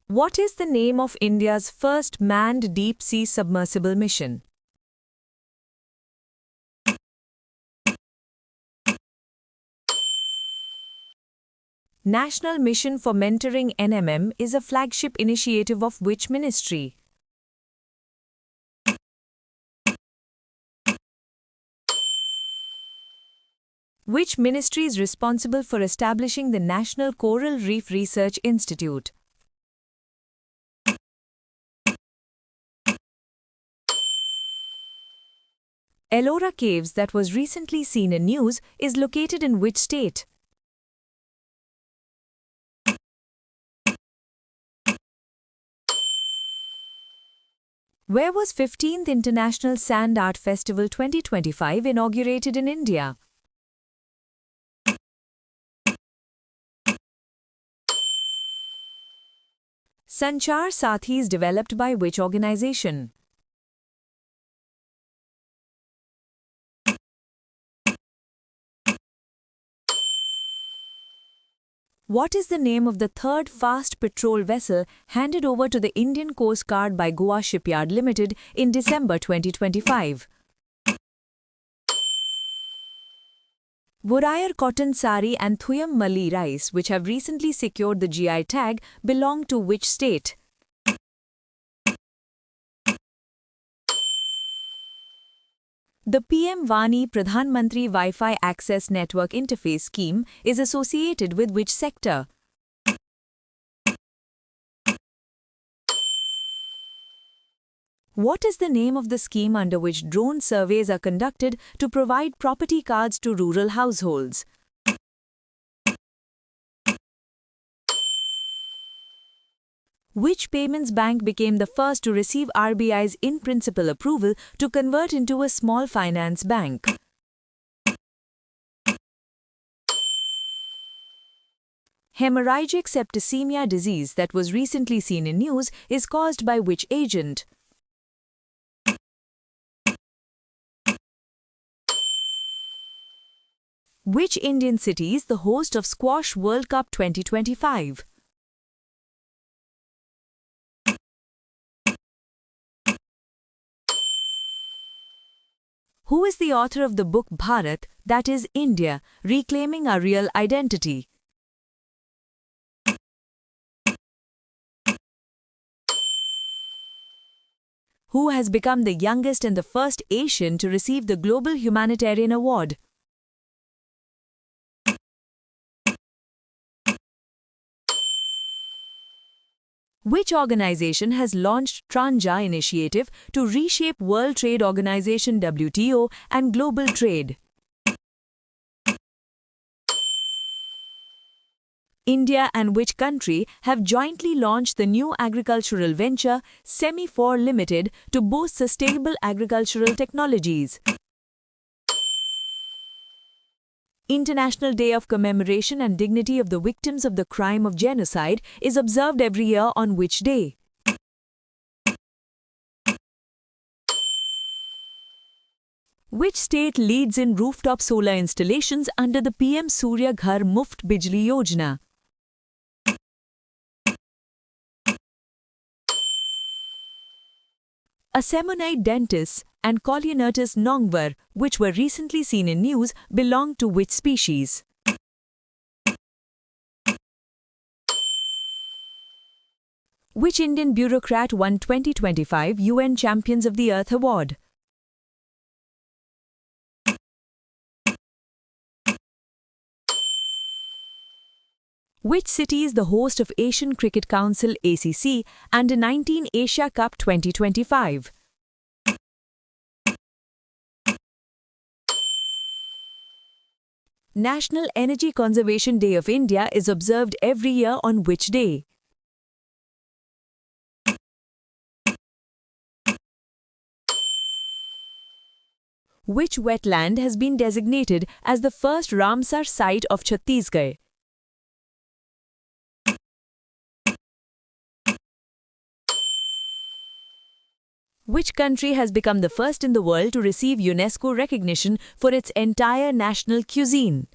What is the name of India's first manned deep-sea submersible mission? National Mission for Mentoring NMM is a flagship initiative of which ministry? Which ministry is responsible for establishing the National Coral Reef Research Institute? Ellora Caves that was recently seen in news is located in which state? Where was 15th International Sand Art Festival 2025 inaugurated in India? Sanchar Sathi is developed by which organization? What is the name of the third fast patrol vessel handed over to the Indian Coast Guard by Goa Shipyard Limited in December 2025? Vorayar cotton sari and Thuyam Malli rice, which have recently secured the GI tag, belong to which state? The PM Vani Pradhan Mantri Wi-Fi Access Network Interface Scheme is associated with which sector? What is the name of the scheme under which drone surveys are conducted to provide property cards to rural households? Which payments bank became the first to receive RBI's in-principle approval to convert into a small finance bank? Hemorrhagic septicemia disease that was recently seen in news is caused by which agent? Which Indian city is the host of Squash World Cup 2025? Who is the author of the book Bharat, that is India, Reclaiming Our Real Identity? Who has become the youngest and the first Asian to receive the Global Humanitarian Award? Which organization has launched Tranja initiative to reshape World Trade Organization WTO and global trade? India and which country have jointly launched the new agricultural venture Semaphore Limited to boast sustainable agricultural technologies? International Day of Commemoration and Dignity of the Victims of the Crime of Genocide is observed every year on which day? Which state leads in rooftop solar installations under the PM Surya Ghar Muft Bijli Yojana? Asemonite dentists and Coleonotus nongvar, which were recently seen in news, belong to which species? Which Indian bureaucrat won 2025 UN Champions of the Earth Award? Which city is the host of Asian Cricket Council ACC Under-19 Asia Cup 2025? National Energy Conservation Day of India is observed every year on which day? Which wetland has been designated as the first Ramsar site of Chhattisgarh? Which country has become the first in the world to receive UNESCO recognition for its entire national cuisine?